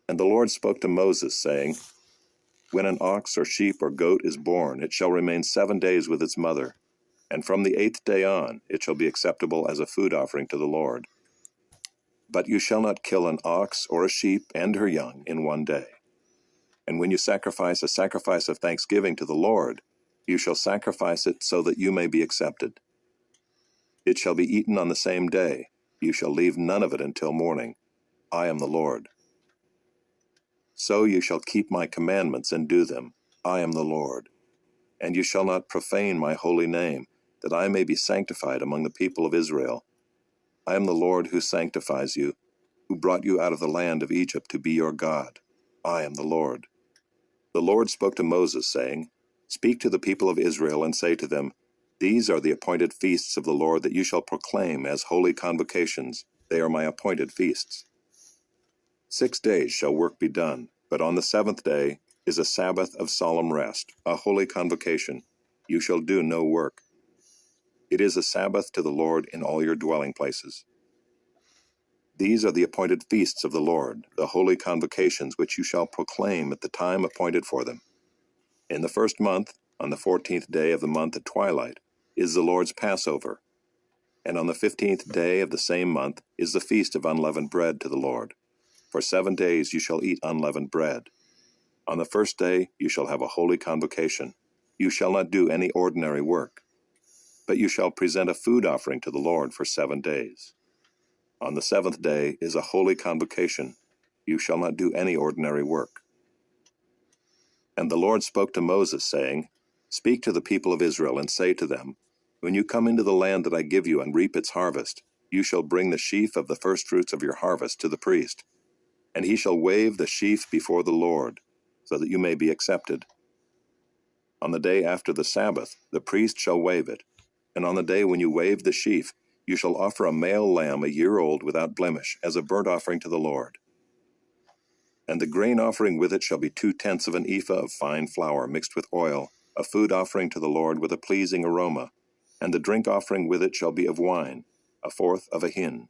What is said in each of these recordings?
And the Lord spoke to Moses, saying, When an ox or sheep or goat is born, it shall remain 7 days with its mother, and from the 8th day on it shall be acceptable as a food offering to the Lord. But you shall not kill an ox or a sheep and her young in 1 day. And when you sacrifice a sacrifice of thanksgiving to the Lord, you shall sacrifice it so that you may be accepted. It shall be eaten on the same day. You shall leave none of it until morning. I am the Lord. So you shall keep my commandments and do them. I am the Lord. And you shall not profane my holy name, that I may be sanctified among the people of Israel. I am the Lord who sanctifies you, who brought you out of the land of Egypt to be your God. I am the Lord. The Lord spoke to Moses, saying, Speak to the people of Israel and say to them, These are the appointed feasts of the Lord that you shall proclaim as holy convocations. They are my appointed feasts. 6 days shall work be done, but on the 7th day is a Sabbath of solemn rest, a holy convocation. You shall do no work. It is a Sabbath to the Lord in all your dwelling places. These are the appointed feasts of the Lord, the holy convocations which you shall proclaim at the time appointed for them. In the 1st month, on the 14th day of the month at twilight, is the Lord's Passover, and on the 15th day of the same month is the feast of unleavened bread to the Lord. For 7 days you shall eat unleavened bread. On the 1st day you shall have a holy convocation. You shall not do any ordinary work, but you shall present a food offering to the Lord for 7 days. On the 7th day is a holy convocation. You shall not do any ordinary work. And the Lord spoke to Moses, saying, Speak to the people of Israel and say to them, When you come into the land that I give you and reap its harvest, you shall bring the sheaf of the firstfruits of your harvest to the priest. And he shall wave the sheaf before the Lord, so that you may be accepted. On the day after the Sabbath, the priest shall wave it, and on the day when you wave the sheaf, you shall offer a male lamb 1 year old without blemish, as a burnt offering to the Lord. And the grain offering with it shall be 2/10 of an ephah of fine flour mixed with oil, a food offering to the Lord with a pleasing aroma. And the drink offering with it shall be of wine, 1/4 of a hin.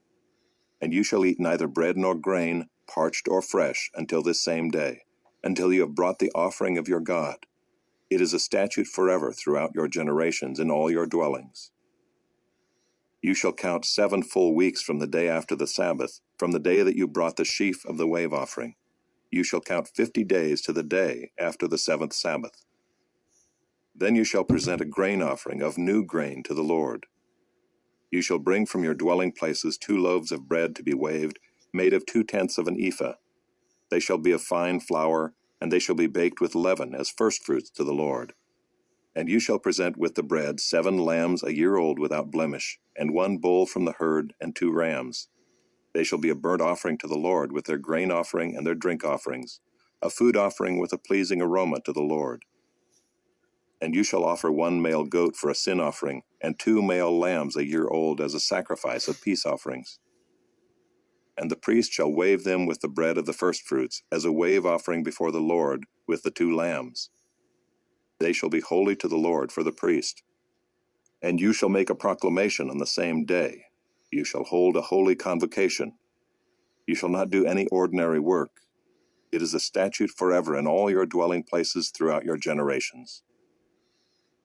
And you shall eat neither bread nor grain, parched or fresh, until this same day, until you have brought the offering of your God. It is a statute forever throughout your generations in all your dwellings. You shall count 7 full weeks from the day after the Sabbath, from the day that you brought the sheaf of the wave offering. You shall count 50 days to the day after the 7th Sabbath. Then you shall present a grain offering of new grain to the Lord. You shall bring from your dwelling places 2 loaves of bread to be waved, made of 2/10 of an ephah. They shall be of fine flour, and they shall be baked with leaven as firstfruits to the Lord. And you shall present with the bread 7 lambs 1 year old without blemish, and 1 bull from the herd, and 2 rams. They shall be a burnt offering to the Lord with their grain offering and their drink offerings, a food offering with a pleasing aroma to the Lord. And you shall offer 1 male goat for a sin offering, and 2 male lambs 1 year old as a sacrifice of peace offerings. And the priest shall wave them with the bread of the firstfruits, as a wave offering before the Lord with the 2 lambs. They shall be holy to the Lord for the priest. And you shall make a proclamation on the same day. You shall hold a holy convocation. You shall not do any ordinary work. It is a statute forever in all your dwelling places throughout your generations.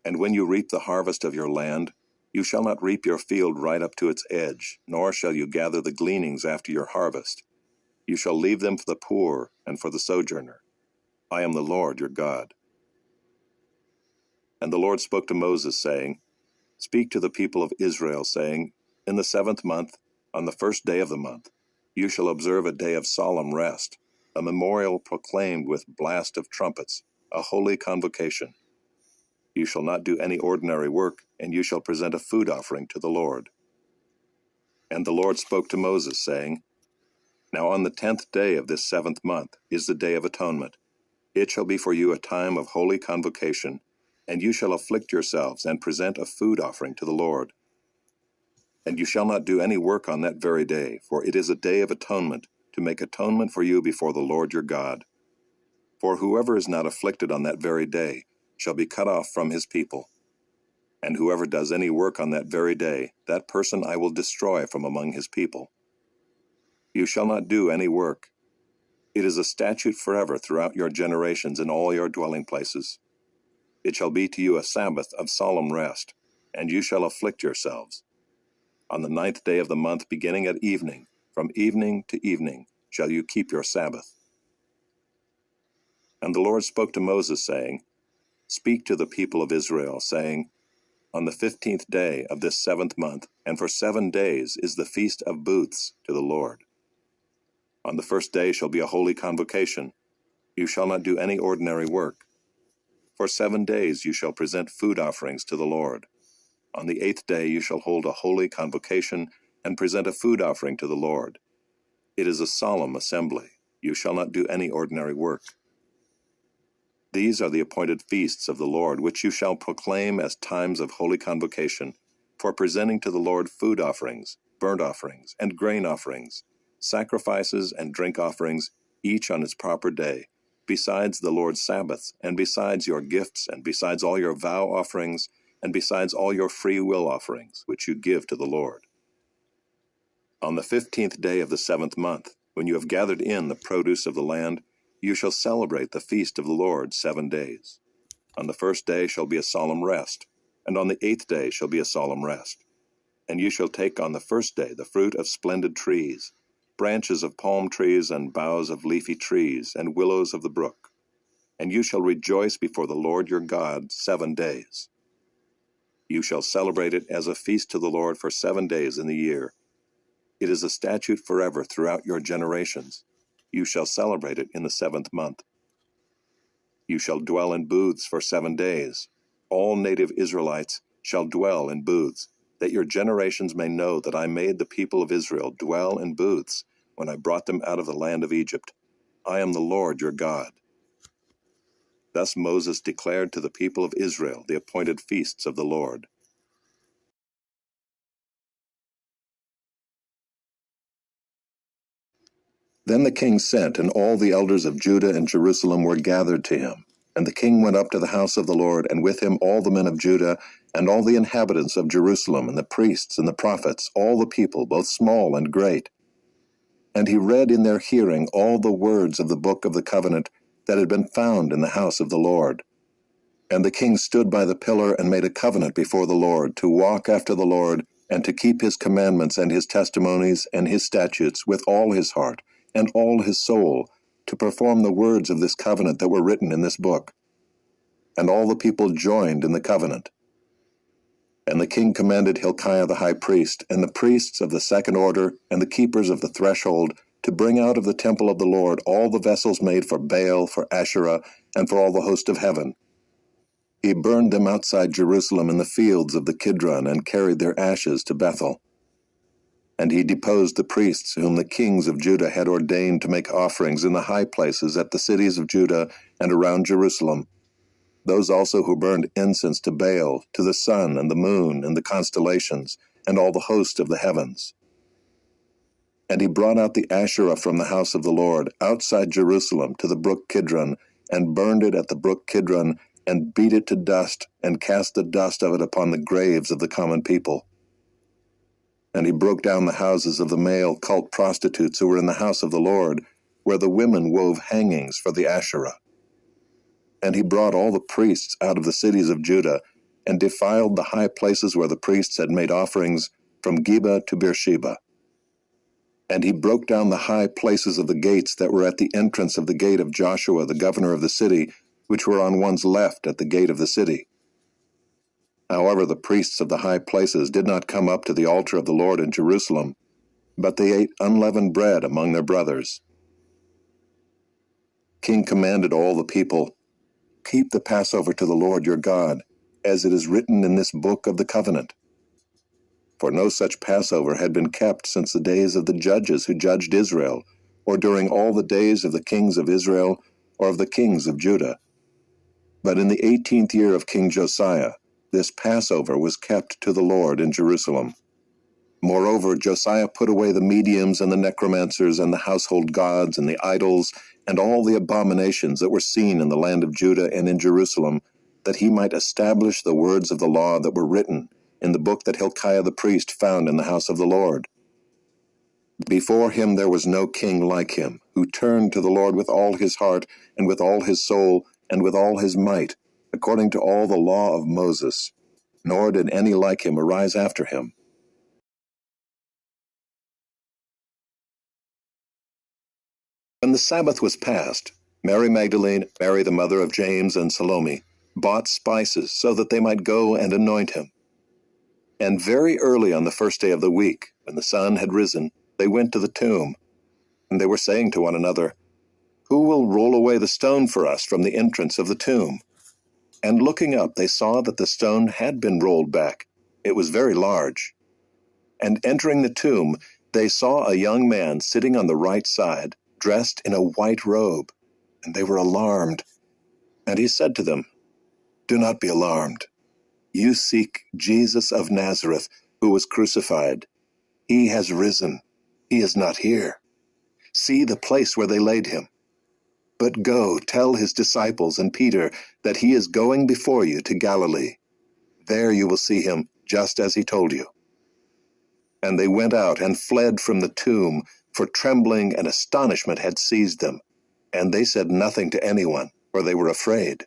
And when you reap the harvest of your land, you shall not reap your field right up to its edge, nor shall you gather the gleanings after your harvest. You shall leave them for the poor and for the sojourner. I am the Lord your God. And the Lord spoke to Moses, saying, Speak to the people of Israel, saying, In the 7th month, on the 1st day of the month, you shall observe a day of solemn rest, a memorial proclaimed with blast of trumpets, a holy convocation. You shall not do any ordinary work, and you shall present a food offering to the Lord. And the Lord spoke to Moses, saying, Now on the 10th day of this 7th month is the Day of Atonement. It shall be for you a time of holy convocation, and you shall afflict yourselves and present a food offering to the Lord. And you shall not do any work on that very day, for it is a day of atonement, to make atonement for you before the Lord your God. For whoever is not afflicted on that very day shall be cut off from his people. And whoever does any work on that very day, that person I will destroy from among his people. You shall not do any work. It is a statute forever throughout your generations in all your dwelling places. It shall be to you a Sabbath of solemn rest, and you shall afflict yourselves. On the 9th day of the month, beginning at evening, from evening to evening, shall you keep your Sabbath. And the Lord spoke to Moses, saying, Speak to the people of Israel, saying, On the 15th day of this 7th month, and for 7 days, is the feast of booths to the Lord. On the first day shall be a holy convocation. You shall not do any ordinary work. For 7 days you shall present food offerings to the Lord. On the 8th day you shall hold a holy convocation, and present a food offering to the Lord. It is a solemn assembly. You shall not do any ordinary work. These are the appointed feasts of the Lord, which you shall proclaim as times of holy convocation, for presenting to the Lord food offerings, burnt offerings, and grain offerings, sacrifices and drink offerings, each on its proper day, besides the Lord's Sabbaths, and besides your gifts, and besides all your vow offerings, and besides all your free will offerings, which you give to the Lord. On the 15th day of the 7th month, when you have gathered in the produce of the land, you shall celebrate the feast of the Lord 7 days. On the first day shall be a solemn rest, and on the 8th day shall be a solemn rest. And you shall take on the first day the fruit of splendid trees, branches of palm trees and boughs of leafy trees and willows of the brook. And you shall rejoice before the Lord your God 7 days. You shall celebrate it as a feast to the Lord for 7 days in the year. It is a statute forever throughout your generations. You shall celebrate it in the 7th month. You shall dwell in booths for 7 days. All native Israelites shall dwell in booths, that your generations may know that I made the people of Israel dwell in booths when I brought them out of the land of Egypt. I am the Lord your God. Thus Moses declared to the people of Israel the appointed feasts of the Lord. Then the king sent, and all the elders of Judah and Jerusalem were gathered to him. And the king went up to the house of the Lord, and with him all the men of Judah, and all the inhabitants of Jerusalem, and the priests and the prophets, all the people, both small and great. And he read in their hearing all the words of the book of the covenant that had been found in the house of the Lord. And the king stood by the pillar and made a covenant before the Lord, to walk after the Lord, and to keep his commandments and his testimonies and his statutes with all his heart and all his soul, to perform the words of this covenant that were written in this book. And all the people joined in the covenant. And the king commanded Hilkiah the high priest, and the priests of the second order, and the keepers of the threshold, to bring out of the temple of the Lord all the vessels made for Baal, for Asherah, and for all the host of heaven. He burned them outside Jerusalem in the fields of the Kidron, and carried their ashes to Bethel. And he deposed the priests whom the kings of Judah had ordained to make offerings in the high places at the cities of Judah and around Jerusalem, those also who burned incense to Baal, to the sun and the moon and the constellations, and all the host of the heavens. And he brought out the Asherah from the house of the Lord, outside Jerusalem, to the brook Kidron, and burned it at the brook Kidron, and beat it to dust, and cast the dust of it upon the graves of the common people. And he broke down the houses of the male cult prostitutes who were in the house of the Lord, where the women wove hangings for the Asherah. And he brought all the priests out of the cities of Judah, and defiled the high places where the priests had made offerings, from Geba to Beersheba. And he broke down the high places of the gates that were at the entrance of the gate of Joshua the governor of the city, which were on one's left at the gate of the city. However, the priests of the high places did not come up to the altar of the Lord in Jerusalem, but they ate unleavened bread among their brothers. King commanded all the people, "Keep the Passover to the Lord your God, as it is written in this book of the covenant." For no such Passover had been kept since the days of the judges who judged Israel, or during all the days of the kings of Israel, or of the kings of Judah. But in the 18th year of King Josiah, this Passover was kept to the Lord in Jerusalem. Moreover, Josiah put away the mediums and the necromancers and the household gods and the idols and all the abominations that were seen in the land of Judah and in Jerusalem, that he might establish the words of the law that were written in the book that Hilkiah the priest found in the house of the Lord. Before him there was no king like him, who turned to the Lord with all his heart, and with all his soul, and with all his might, according to all the law of Moses. Nor did any like him arise after him. When the Sabbath was past, Mary Magdalene, Mary the mother of James, and Salome bought spices so that they might go and anoint him. And very early on the first day of the week, when the sun had risen, they went to the tomb. And they were saying to one another, "Who will roll away the stone for us from the entrance of the tomb?" And looking up, they saw that the stone had been rolled back. It was very large. And entering the tomb, they saw a young man sitting on the right side, dressed in a white robe. And they were alarmed. And he said to them, "Do not be alarmed. You seek Jesus of Nazareth, who was crucified. He has risen. He is not here. See the place where they laid him. But go, tell his disciples and Peter that he is going before you to Galilee. There you will see him, just as he told you." And they went out and fled from the tomb, for trembling and astonishment had seized them. And they said nothing to anyone, for they were afraid.